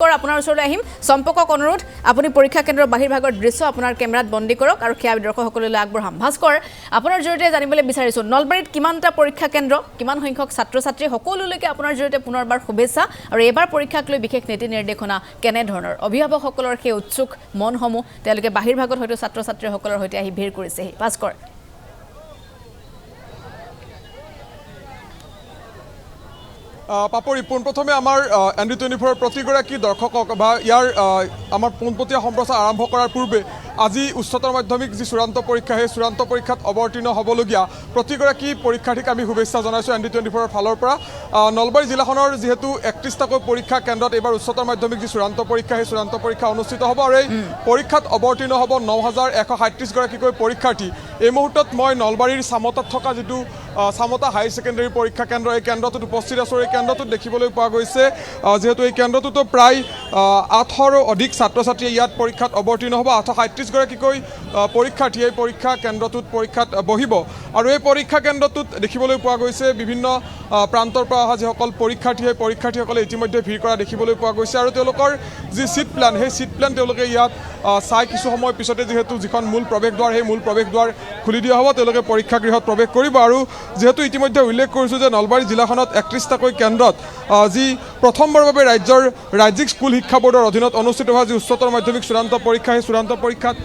ভাস্কৰ আপোনাৰ ওচৰলৈ আহিম সম্পৰ্কক অনুৰোধ আপুনি পৰীক্ষা কেন্দ্ৰৰ বাহিৰভাগৰ দৃশ্য আপোনাৰ কেমেৰাত বন্দী কৰক আৰু সেয়া দৰ্শকসকললৈ আগবঢ়াম ভাস্কৰ আপোনাৰ জৰিয়তে জানিবলৈ বিচাৰিছো নলবাৰীত কিমানটা পৰীক্ষা কেন্দ্ৰ কিমান সংখ্যক ছাত্ৰ ছাত্ৰী সকলোলৈকে আপোনাৰ জৰিয়তে পুনৰবাৰ শুভেচ্ছা আৰু এবাৰ পৰীক্ষাক লৈ বিশেষ নীতি নিৰ্দেশনা কেনে ধৰণৰ অভিভাৱকসকলৰ সেই উৎসুক মনসমূহ তেওঁলোকে বাহিৰভাগত হয়তো ছাত্ৰ ছাত্ৰীসকলৰ সৈতে আহি ভিৰ কৰিছেহি ভাস্কৰ পাপৰি পোনপ্ৰথমে আমাৰ ND24 প্ৰতিগৰাকী দৰ্শকক বা ইয়াৰ আমাৰ পোনপটীয়া সম্প্ৰচাৰ আৰম্ভ কৰাৰ পূৰ্বে আজি উচ্চতৰ মাধ্যমিক যি চূড়ান্ত পৰীক্ষা সেই চূড়ান্ত পৰীক্ষাত অৱতীৰ্ণ হ'বলগীয়া প্ৰতিগৰাকী পৰীক্ষাৰ্থীক আমি শুভেচ্ছা জনাইছোঁ ND24ৰ ফালৰ পৰা নলবাৰী জিলাখনৰ যিহেতু 31টাকৈ পৰীক্ষা কেন্দ্ৰত এইবাৰ উচ্চতৰ মাধ্যমিক যি চূড়ান্ত পৰীক্ষা সেই চূড়ান্ত পৰীক্ষা অনুষ্ঠিত হ'ব আৰু এই পৰীক্ষাত অৱতীৰ্ণ হ'ব 9137 গৰাকীকৈ পৰীক্ষাৰ্থী এই মুহূৰ্তত মই নলবাৰীৰ চামতাত থকা যিটো চামতা হাই ছেকেণ্ডেৰী পৰীক্ষা কেন্দ্ৰ এই কেন্দ্ৰটোত উপস্থিত আছোঁ এই কেন্দ্ৰটোত দেখিবলৈ পোৱা গৈছে যেহেতু এই কেন্দ্ৰটোতো প্ৰায় 800ৰো অধিক ছাত্ৰ ছাত্ৰীয়ে ইয়াত পৰীক্ষাত অৱতীৰ্ণ হ'ব 837 গৰাকীকৈ পৰীক্ষাৰ্থী এই পৰীক্ষা কেন্দ্ৰটোত পৰীক্ষাত বহিব আৰু এই পৰীক্ষা কেন্দ্ৰটোত দেখিবলৈ পোৱা গৈছে বিভিন্ন প্ৰান্তৰ পৰা অহা যিসকল পৰীক্ষাৰ্থী সেই পৰীক্ষাৰ্থীসকলে ইতিমধ্যে ভিৰ কৰা দেখিবলৈ পোৱা গৈছে আৰু তেওঁলোকৰ যি ছিট প্লেন সেই ছিট প্লেন তেওঁলোকে ইয়াত চাই কিছু সময় পিছতে যিহেতু যিখন মূল প্ৰৱেশদ্বাৰ সেই মূল প্ৰৱেশদ্বাৰ খুলি দিয়া হ'ব তেওঁলোকে পৰীক্ষাগৃহত প্ৰৱেশ কৰিব আৰু যেহেতু ইতিমধ্যে উল্লেখ কৰিছোঁ যে নলবাৰী জিলাখনত 31টাকৈ কেন্দ্ৰত যি প্ৰথমবাৰৰ বাবে ৰাজ্যিক স্কুল শিক্ষা বোৰ্ডৰ অধীনত অনুষ্ঠিত হোৱা যি উচ্চতৰ মাধ্যমিক চূড়ান্ত পৰীক্ষা সেই চূড়ান্ত পৰীক্ষাত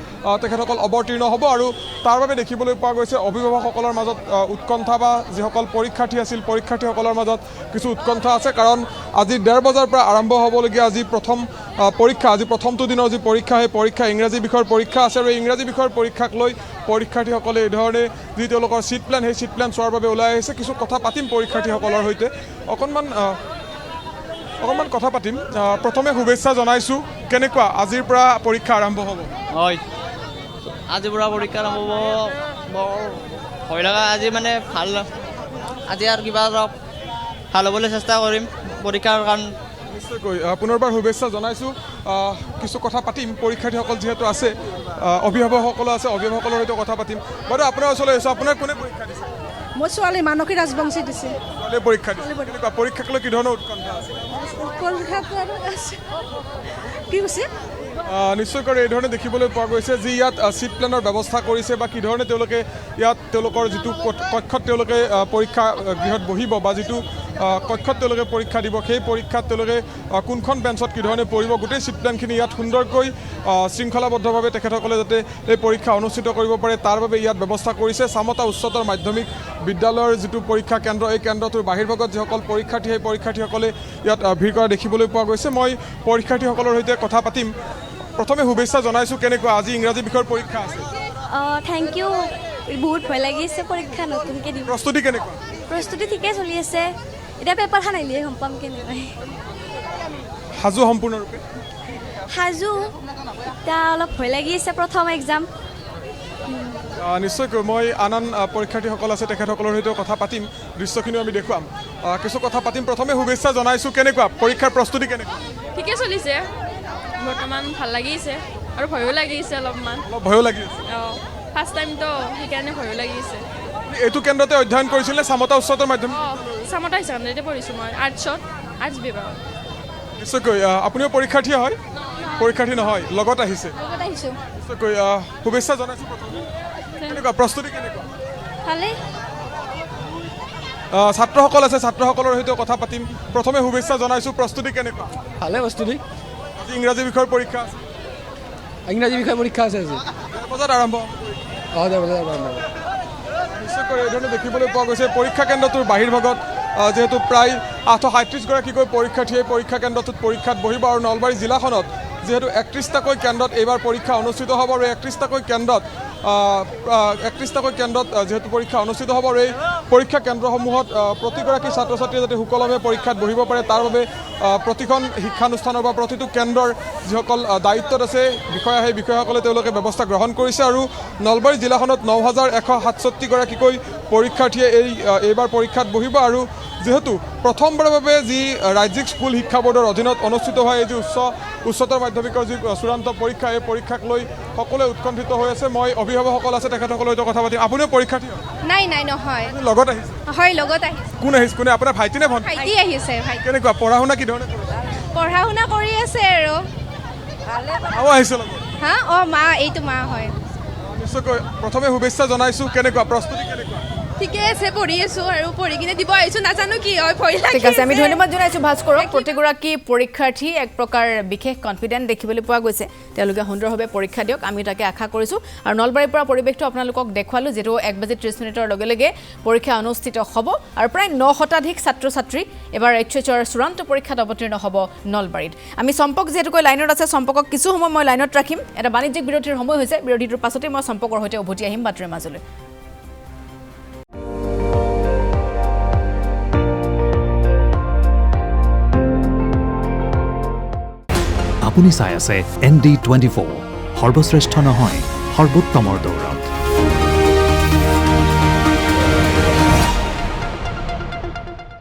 তেখেতসকল অৱতীৰ্ণ হ'ব আৰু তাৰ বাবে দেখিবলৈ পোৱা গৈছে অভিভাৱকসকলৰ মাজত উৎকণ্ঠা বা যিসকল পৰীক্ষাৰ্থী আছিল পৰীক্ষাৰ্থীসকলৰ মাজত কিছু উৎকণ্ঠা আছে কাৰণ আজি 1:30 বজাৰ পৰা আৰম্ভ হ'বলগীয়া আজি প্ৰথম পৰীক্ষা আজি প্ৰথমটো দিনৰ যি পৰীক্ষা সেই পৰীক্ষা ইংৰাজী বিষয়ৰ পৰীক্ষা আছে আৰু এই ইংৰাজী বিষয়ৰ পৰীক্ষাক লৈ পৰীক্ষাৰ্থীসকলে এই ধৰণে যি তেওঁলোকৰ ছিট প্লেন সেই ছিট প্লেন চোৱাৰ বাবে ওলাই আহিছে কিছু কথা পাতিম পৰীক্ষাৰ্থীসকলৰ সৈতে অকণমান কথা পাতিম প্ৰথমে শুভেচ্ছা জনাইছোঁ কেনেকুৱা আজিৰ পৰা পৰীক্ষা আৰম্ভ হ'ব হয় আজিৰ পৰা পৰীক্ষা আৰম্ভ হ'ব বৰ ভয় লগা আজি মানে ভাল আজি আৰু কিবা অলপ ভাল হ'বলৈ চেষ্টা কৰিম পৰীক্ষাৰ কাৰণে নিশ্চয়কৈ পুনৰবাৰ শুভেচ্ছা জনাইছোঁ কিছু কথা পাতিম পৰীক্ষাৰ্থীসকল যিহেতু আছে অভিভাৱকসকলো আছে অভিভাৱকসকলৰ সৈতে কথা পাতিম বাৰু আপোনাৰ ওচৰলৈ আহিছোঁ আপোনাৰ কোনে পৰীক্ষা দিছে মোৰ ছোৱালী মানসী ৰাজবংশী দিছে পৰীক্ষা দিছে কেনেকুৱা পৰীক্ষাক লৈ কি ধৰণৰ উৎকণ্ঠা আছে পৰীক্ষাটো আৰু আছে কি কৈছে নিশ্চয়কৈ এই ধৰণে দেখিবলৈ পোৱা গৈছে যি ইয়াত ছিট প্লেনৰ ব্যৱস্থা কৰিছে বা কি ধৰণে তেওঁলোকে ইয়াত তেওঁলোকৰ যিটো কক্ষত তেওঁলোকে পৰীক্ষা গৃহত বহিব বা যিটো কক্ষত তেওঁলোকে পৰীক্ষা দিব সেই পৰীক্ষাত তেওঁলোকে কোনখন বেঞ্চত কি ধৰণে পৰিব গোটেই ছিট প্লেনখিনি ইয়াত সুন্দৰকৈ শৃংখলাবদ্ধভাৱে তেখেতসকলে যাতে এই পৰীক্ষা অনুষ্ঠিত কৰিব পাৰে তাৰ বাবে ইয়াত ব্যৱস্থা কৰিছে চামতা উচ্চতৰ মাধ্যমিক বিদ্যালয়ৰ যিটো পৰীক্ষা কেন্দ্ৰ এই কেন্দ্ৰটোৰ বাহিৰভাগত যিসকল পৰীক্ষাৰ্থী সেই পৰীক্ষাৰ্থীসকলে ইয়াত ভিৰ কৰা দেখিবলৈ পোৱা গৈছে মই পৰীক্ষাৰ্থীসকলৰ সৈতে কথা পাতিম প্ৰথমে শুভেচ্ছা জনাইছোঁ কেনেকুৱা আজি ইংৰাজী বিষয়ৰ পৰীক্ষা আছে থেংক ইউ বহুত ভয় লাগিছে পৰীক্ষা নতুনকৈ দিব প্ৰস্তুতি কেনেকুৱা প্ৰস্তুতি ঠিকে চলি আছে এতিয়া পেপাৰখন আহিলে গম পাম কেনেকৈ সাজু সম্পূৰ্ণৰূপে সাজু এতিয়া অলপ ভয় লাগি আছে প্ৰথম এক্সাম নিশ্চয়কৈ মই আন পৰীক্ষাৰ্থীসকল আছে তেখেতসকলৰ সৈতেও কথা পাতিম দৃশ্যখিনিও আমি দেখুৱাম কিছু কথা পাতিম প্ৰথমে শুভেচ্ছা জনাইছোঁ কেনেকুৱা পৰীক্ষাৰ প্ৰস্তুতি কেনেকুৱা ঠিকে চলিছে বৰ্তমান ভাল লাগিছে আৰু ভয়ো লাগিছে অলপমান অলপ ভয়ো লাগি আছে অঁ ফাৰ্ষ্ট টাইমতো সেইকাৰণে ভয়ো লাগিছে এইটো কেন্দ্ৰতে অধ্যয়ন কৰিছিল নে চামতা উচ্চতৰ মাধ্যমিক অঁ চামতা হাই ছেকেণ্ডেৰীতে পঢ়িছোঁ মই আৰ্টছ বিভাগত নিশ্চয়কৈ আপুনিও পৰীক্ষাৰ্থী হয় পৰীক্ষাৰ্থী নহয় লগত আহিছে লগত আহিছোঁ নিশ্চয়কৈ শুভেচ্ছা জনাইছোঁ প্ৰথমে কেনেকুৱা প্ৰস্তুতি কেনেকুৱা ভালেই ছাত্ৰসকল আছে ছাত্ৰসকলৰ সৈতেও কথা পাতিম প্ৰথমে শুভেচ্ছা জনাইছোঁ প্ৰস্তুতি কেনেকুৱা ভালে প্ৰস্তুতি আজি ইংৰাজী বিষয়ৰ পৰীক্ষা আছে ইংৰাজী বিষয়ে পৰীক্ষা আছে আজি 1:30 বজাত আৰম্ভ হ'ব নিশ্চয়কৈ এই ধৰণে দেখিবলৈ পোৱা গৈছে পৰীক্ষা কেন্দ্ৰটোৰ বাহিৰভাগত যেহেতু প্ৰায় 837 গৰাকীকৈ পৰীক্ষাৰ্থীয়ে পৰীক্ষা কেন্দ্ৰটোত পৰীক্ষাত বহিব আৰু নলবাৰী জিলাখনত যেহেতু 31টাকৈ কেন্দ্ৰত এইবাৰ পৰীক্ষা অনুষ্ঠিত হ'ব আৰু 31টাকৈ কেন্দ্ৰত যেহেতু পৰীক্ষা অনুষ্ঠিত হ'ব আৰু এই পৰীক্ষা কেন্দ্ৰসমূহত প্ৰতিগৰাকী ছাত্ৰ ছাত্ৰীয়ে যাতে সুকলমে পৰীক্ষাত বহিব পাৰে তাৰ বাবে প্ৰতিখন শিক্ষানুষ্ঠানৰ বা প্ৰতিটো কেন্দ্ৰৰ যিসকল দায়িত্বত আছে বিষয়া সেই বিষয়াসকলে তেওঁলোকে ব্যৱস্থা গ্ৰহণ কৰিছে আৰু নলবাৰী জিলাখনত 9167 গৰাকীকৈ পৰীক্ষাৰ্থীয়ে এইবাৰ পৰীক্ষাত বহিব আৰু যেহেতু প্ৰথমবাৰৰ বাবে যি ৰাজ্যিক স্কুল শিক্ষা বোৰ্ডৰ অধীনত অনুষ্ঠিত হোৱা এই যি উচ্চতৰ মাধ্যমিকৰ যি চূড়ান্ত পৰীক্ষা এই পৰীক্ষাক লৈ সকলোৱে উৎকণ্ঠিত হৈ আছে মই অভিভাৱকসকল আছে তেখেতসকলৰ সৈতে কথা পাতিম আপুনিও পৰীক্ষাৰ্থী নাই নহয় লগত আহিছে হয় লগত আহিছে কোন আহিছে কোনে আপোনাৰ ভাইটি নে ভণ্টি ভাইটি আহিছে ভাইটি কেনেকুৱা পঢ়া শুনা কি ধৰণে পঢ়া শুনা কৰি আছে মাও আহিছে লগত হা অঁ মা এইটো মা হয় নিশ্চয়কৈ প্ৰথমে শুভেচ্ছা জনাইছোঁ কেনেকুৱা প্ৰস্তুতি কেনেকুৱা ঠিকে আছে পঢ়ি আছোঁ আৰু পঢ়ি কিনে দিব আহিছোঁ নাজানো কি হয় ভয় ঠিক আছে আমি ধন্যবাদ জনাইছোঁ ভাস্কৰক প্ৰতিগৰাকী পৰীক্ষাৰ্থী এক প্ৰকাৰ বিশেষ কনফিডেণ্ট দেখিবলৈ পোৱা গৈছে তেওঁলোকে সুন্দৰভাৱে পৰীক্ষা দিয়ক আমি তাকে আশা কৰিছোঁ আৰু নলবাৰীৰ পৰা পৰিৱেশটো আপোনালোকক দেখুৱালোঁ যিটো 1:30 লগে লগে পৰীক্ষা অনুষ্ঠিত হ'ব আৰু প্ৰায় 9 শতাধিক ছাত্ৰ ছাত্ৰী এবাৰ HHৰ চূড়ান্ত পৰীক্ষাত অৱতীৰ্ণ হ'ব নলবাৰীত আমি চম্পক যিহেতুকৈ লাইনত আছে চম্পকক কিছু সময় মই লাইনত ৰাখিম এটা বাণিজ্যিক বিৰতিৰ সময় হৈছে বিৰতিটোৰ পাছতে মই চম্পকৰ সৈতে উভতি আহিম বাতৰিৰ মাজলৈ আপুনি চাই আছে ND24 সৰ্বশ্ৰেষ্ঠ নহয় সৰ্বোত্তমৰ দৌৰ